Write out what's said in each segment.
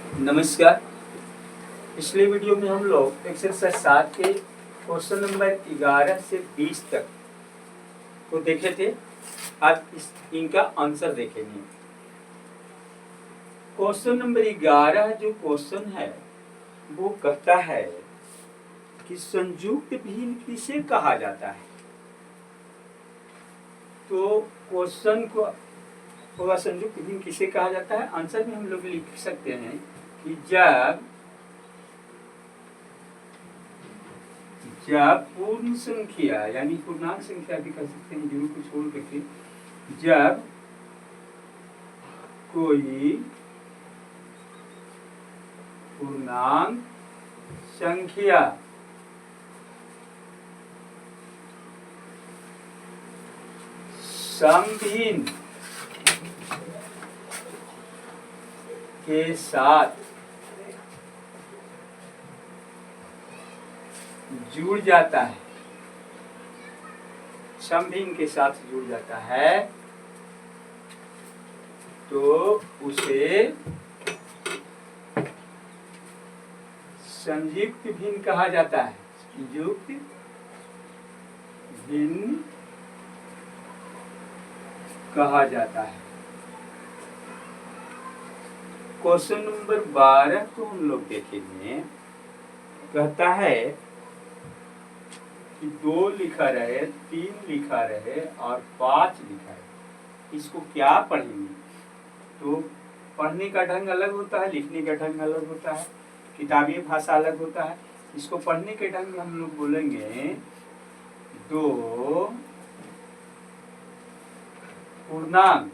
नमस्कार। पिछले वीडियो में हम लोग एक्सरसाइज 7 के क्वेश्चन नंबर 11 से 20 तक को देखे थे। आज इनका आंसर देखेंगे। क्वेश्चन नंबर 11 जो क्वेश्चन है वो कहता है कि संयुक्त भिन्न किसे कहा जाता है। तो क्वेश्चन को होगा संयुक्त भिन्न किसे कहा जाता है। आंसर में हम लोग लिख सकते हैं कि जब पूर्ण संख्या यानी पूर्णांक संख्या भी कह सकते हैं, जीरो को छोड़ करके, जब कोई पूर्णांक संख्या समभिन्न के साथ जुड़ जाता है, समभिन्न के साथ जुड़ जाता है, तो उसे संयुक्त भिन्न कहा जाता है। संयुक्त भिन्न कहा जाता है। क्वेश्चन नंबर 12 को हम लोग देखेंगे। कहता है कि 2 लिखा रहे, 3 लिखा रहे और 5 लिखा रहे, इसको क्या पढ़ेंगे। तो पढ़ने का ढंग अलग होता है, लिखने का ढंग अलग होता है, किताबी भाषा अलग होता है। इसको पढ़ने के ढंग में हम लोग बोलेंगे 2 पूर्णांक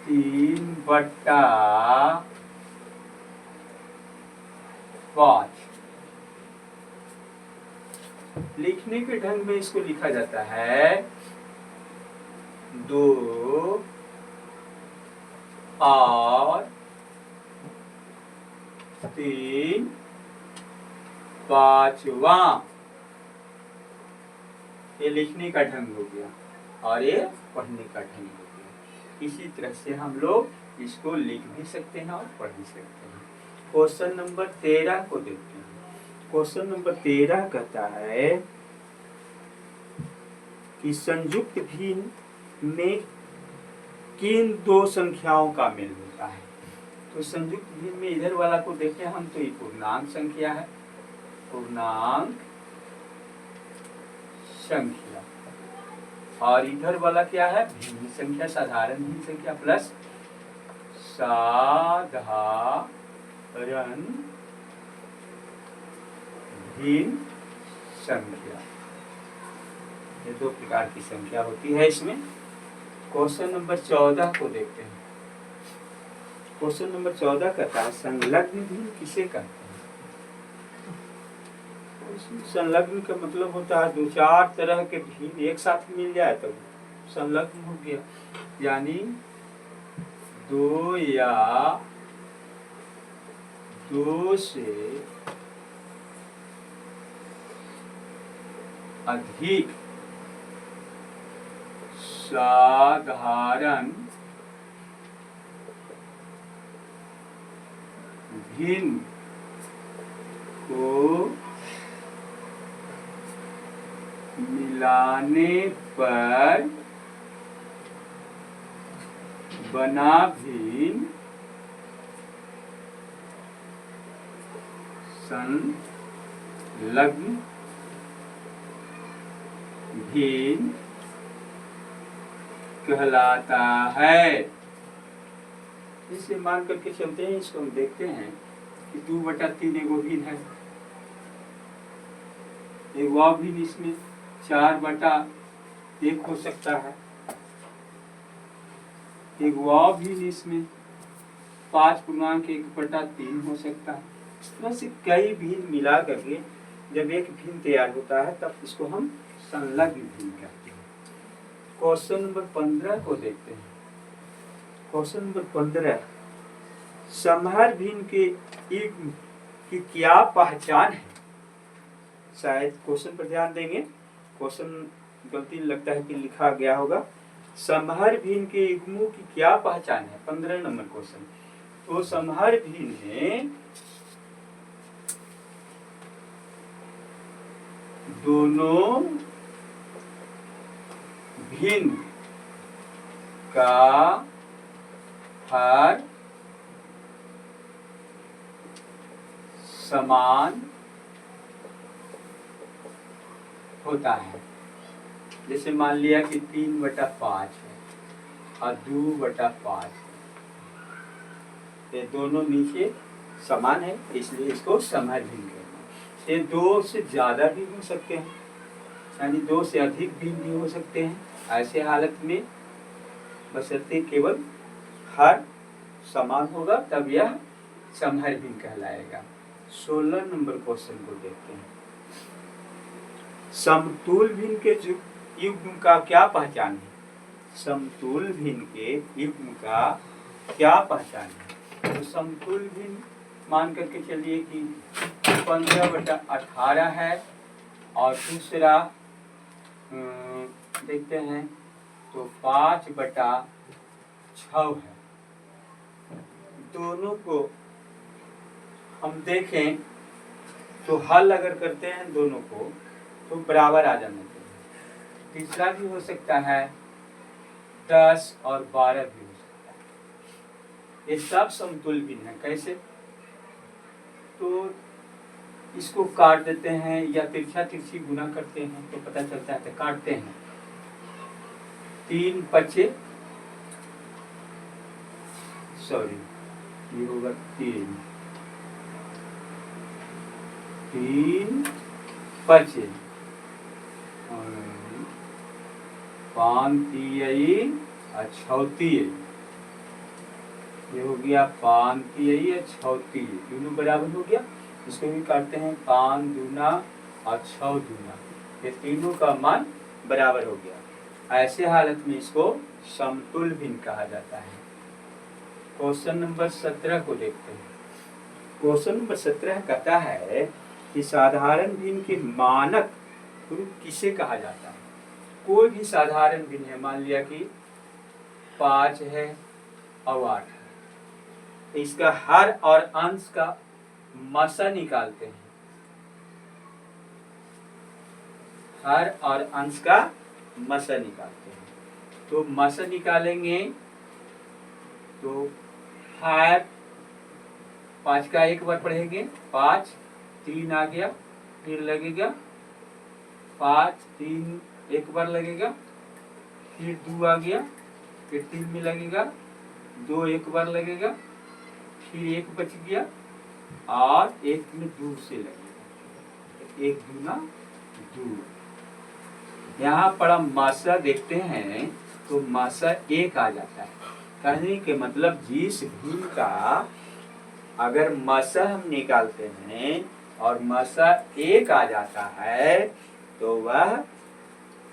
3/5। लिखने के ढंग में इसको लिखा जाता है 2 और 3/5। ये लिखने का ढंग हो गया और ये पढ़ने का ढंग हो गया। इसी तरह से हम लोग इसको लिख भी सकते हैं और पढ़ भी सकते हैं। क्वेश्चन नंबर 13 को देखते हैं। क्वेश्चन नंबर 13 कहता है कि संयुक्त भिन्न में किन 2 संख्याओं का मेल होता है। तो संयुक्त भिन्न में इधर वाला को देखें हम, तो ये पूर्णांक संख्या है, पूर्णांक संख्या, और इधर वाला क्या है, भिन्न संख्या, साधारण भिन्न संख्या प्लस साधारण भिन्न संख्या। ये 2 प्रकार की संख्या होती है इसमें। क्वेश्चन नंबर 14 को देखते हैं। क्वेश्चन नंबर 14 कहता है संलग्न भिन्न किसे कहते हैं। संलग्न का मतलब होता है 2-4 तरह के भिन्न एक साथ मिल जाए तो संलग्न हो गया। यानी 2 या 2 से अधिक साधारण भिन्न को मिलाने पर बना भिन्न संलग्न भिन्न कहलाता है। इसे मान करके चलते हैं। इसको हम देखते हैं कि 2/3 एगो भिन्न है, एक वह भिन्न इसमें 4/1 हो सकता है, एक वह भिन्न इसमें 5/1/3 हो सकता है। इस तरह से कई भिन्न मिला करके जब एक भिन्न तैयार होता है तब इसको हम संलग्न भिन्न कहते हैं। क्वेश्चन नंबर 15 को देखते हैं। क्वेश्चन नंबर 15 समहर भिन्न के युग्म की क्या पहचान है। शायद क्वेश्चन पर ध्यान देंगे। क्वेश्चन गलती लगता है कि लिखा गया होगा। समहर भिन्न के युग्मों की क्या पहचान है? 15 नंबर क्वेश्चन। तो समहर भिन्न में दोनों भिन्न का हर समान होता है। जैसे मान लिया कि 3/5 है और 2/5 है, ये दोनों नीचे समान है, इसलिए इसको समहर भिन्न कहते हैं। ये 2 से ज्यादा भी हो सकते हैं, यानी 2 से अधिक भिन्न भी हो सकते हैं। ऐसे हालत में बशर्ते केवल हर समान होगा तब यह समहर भिन्न कहलाएगा। 16 नंबर क्वेश्चन को देखते हैं। समतुल भिन्न के युग्म का क्या पहचान है? समतुल भिन्न के युग्म का क्या पहचान है? तो समतुल भिन्न मान करके चलिए कि 15/18 है और दूसरा देखते हैं तो 5/6 है। दोनों को हम देखें तो हल अगर करते हैं दोनों को तो बराबर आ जाना चाहिए। तीसरा भी हो सकता है, 10 और 12 भी हो सकता है। ये सब समतुल भिन्न है। कैसे? तो इसको काट देते हैं या तिरछा तिरछी गुना करते हैं तो पता चलता है। तो काटते हैं, 3×5 सॉरी ये होगा 3 3×5 और 5×3 और 6×3, ये हो गया 5×3 और 6×3, दोनों बराबर हो गया। इसको भी काटते हैं, 5×2 और 6×2, ये तीनों का मान बराबर हो गया। ऐसे हालत में इसको समतुल भिन्न कहा जाता है। क्वेश्चन नंबर 17 को देखते हैं। क्वेश्चन नंबर 17 कहता है कि साधारण भिन्न के मानक रूप किसे कहा जाता है? कोई भी साधारण भिन्न है, मान लिया कि 5 है और 8 है, तो इसका हर और अंश का मसा निकालते हैं। हर और अंश का मसा निकालते हैं। तो मसा निकालेंगे तो 5 का एक बार पढ़ेंगे, 5 3 आ गया, फिर लगेगा 5 3 एक बार लगेगा, फिर 2 आ गया, फिर 3 में लगेगा, 2 एक बार लगेगा, फिर 1 बच गया और 1 में 2 से लगेगा, 1 दूना 2। यहाँ पर हम मासा देखते हैं तो मासा 1 आ जाता है। कहने के मतलब जिस भिन्न का अगर मासा हम निकालते हैं और मासा 1 आ जाता है तो वह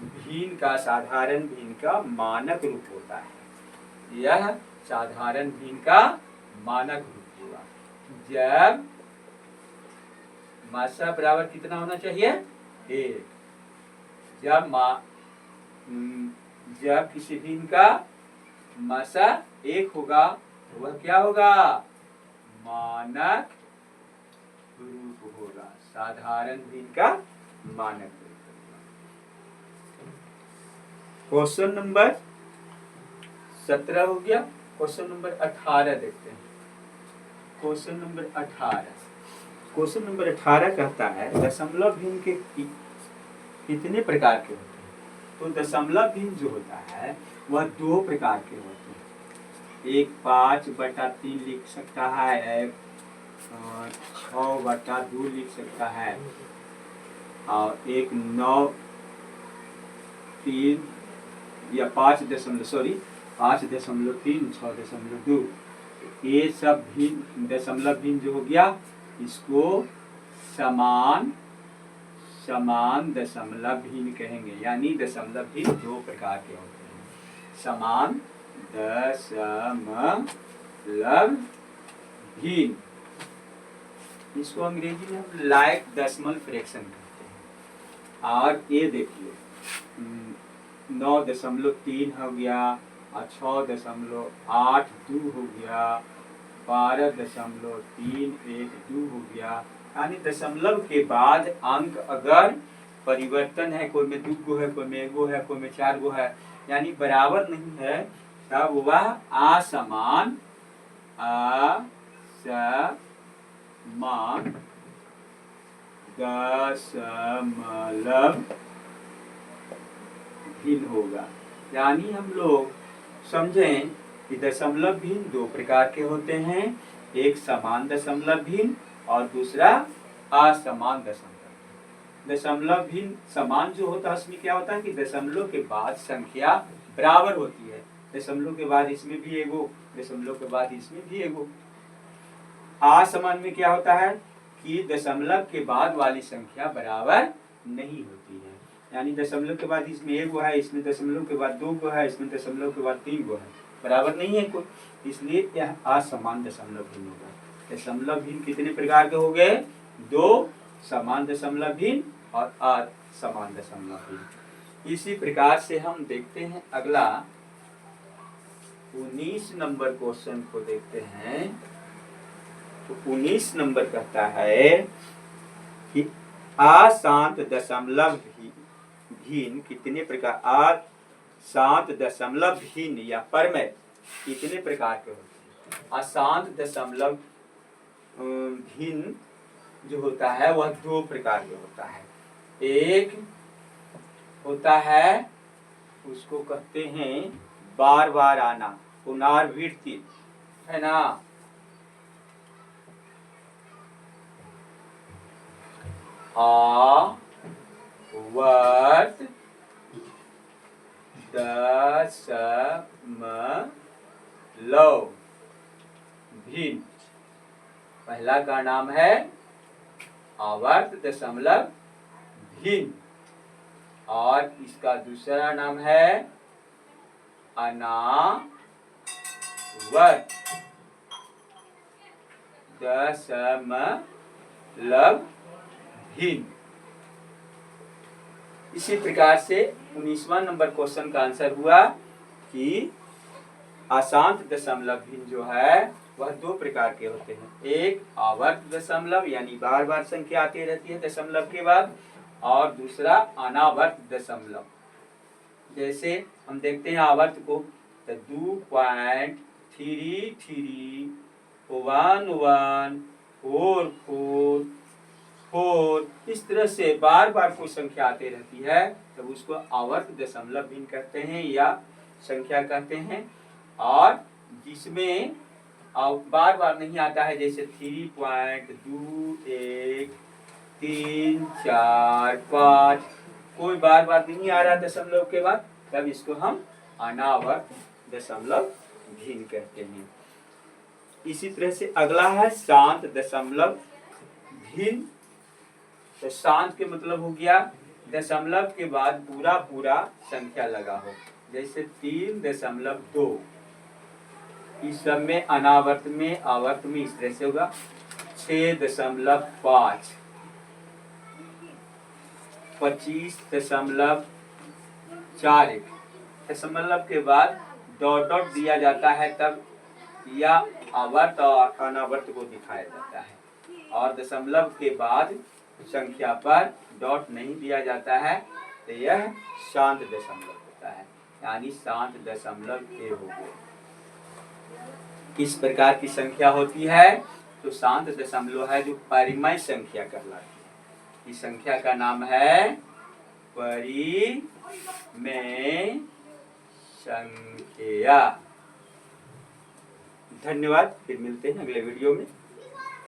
भिन्न का साधारण भिन्न का मानक रूप होता है। यह साधारण भिन्न का मानक रूप हुआ। जब मासा बराबर कितना होना चाहिए? 1। जब किसी भिन्न का मासा 1 होगा तो वह क्या होगा? मानक रूप होगा। साधारण भिन्न का मानक रूप होगा। क्वेश्चन नंबर 17 हो गया। क्वेश्चन नंबर 18 देखते हैं। क्वेश्चन नंबर 18 कहता है दशमलव भिन्न के कितने प्रकार के होते हैं? तो दशमलव भिन्न जो होता है वह 2 प्रकार के होते हैं। एक 5/3 लिख सकता है, एक 6/2 लिख सकता है और एक 9/3 या 5.3 6.2। ये सब भिन्न दशमलव भिन्न जो हो गया इसको समान दशमलव भिन्न कहेंगे। यानी दशमलव भिन्न 2 प्रकार के होते हैं। समान दशमलव भिन्न, इसको अंग्रेजी में हम लाइक डेसिमल फ्रैक्शन कहते हैं। और ये देखिए 9.3 हो गया और 6.82 हो गया, 12.312 हो गया। यानी दशमलव के बाद अंक अगर परिवर्तन है, कोई में 2 गो है, कोई में 1 गो है, कोई में 4 गो है, यानी बराबर नहीं है, तब वह असमान दशमलव भिन्न होगा। यानी हम लोग समझें कि दशमलव भिन्न 2 प्रकार के होते हैं, एक समान दशमलव भिन्न और दूसरा असमान दशमलव। दशमलव भिन्न समान जो होता है उसमें क्या होता है कि दशमलव के बाद संख्या बराबर होती है, दशमलव के बाद इसमें भी एगो, दशमलव के बाद इसमें भी एगो। असमान में क्या होता है कि दशमलव के बाद वाली संख्या बराबर नहीं होती है, यानी दशमलव के बाद इसमें 1 गो है, इसमें दशमलव के बाद 2 गो है, इसमें दशमलव के बाद 3 गो है, बराबर नहीं है कोई, इसलिए यह असमान दशमलव भिन्न होगा। दशमलव भिन्न कितने प्रकार के हो गए? 2, समान दशमलव भिन्न और असमान दशमलव भिन्न। इसी प्रकार से हम देखते हैं अगला 19 नंबर क्वेश्चन को देखते हैं। तो 19 नंबर कहता है कि अशांत दशमलव भिन्न कितने प्रकार, अशांत दशमलव भिन्न या परमेय कितने प्रकार के होते हैं? अशांत दशमलव भिन्न जो होता है वह 2 प्रकार के होता है। एक होता है, उसको कहते हैं बार बार आना, पुनरावृत्ति, है ना, आवर्त दशमलव भिन्न। पहला का नाम है आवर्त दशमलव भिन्न और इसका दूसरा नाम है अनावर्त दशमलव भिन्न। इसी प्रकार से 19वां नंबर क्वेश्चन का आंसर हुआ कि अशांत दशमलव भिन्न जो है वह 2 प्रकार के होते हैं, एक आवर्त दशमलव यानी बार बार संख्या आती रहती है दशमलव के बाद, और दूसरा अनावर्त दशमलव। जैसे हम देखते हैं आवर्त को, तो 2.331144 इस तरह से बार बार कोई संख्या आती रहती है, तब उसको आवर्त दशमलव भिन्न कहते हैं या संख्या कहते हैं। और जिसमें बार बार नहीं आता है, जैसे 3.2134 कोई बार बार नहीं आ रहा दशमलव के बाद, तब इसको हम अनावर्त दशमलव भिन्न कहते हैं। इसी तरह से अगला है शांत दशमलव भिन्न। तो शांत के मतलब हो गया दशमलव के बाद पूरा पूरा संख्या लगा हो, जैसे 3.2 इस सब में अनावर्त में आवर्त में इस तरह से होगा 6.5 25.41 दशमलव के बाद डॉट डॉट दिया जाता है, तब या आवर्त और अनावर्त को दिखाया जाता है, और दशमलव के बाद संख्या पर डॉट नहीं दिया जाता है तो यह शांत दशमलव होता है, यानी शांत दशमलव के हो गए। किस प्रकार की संख्या होती है? तो शांत दशमलव है जो परिमेय संख्या कहलाती है। इस संख्या का नाम है परिमेय संख्या। धन्यवाद, फिर मिलते हैं अगले वीडियो में।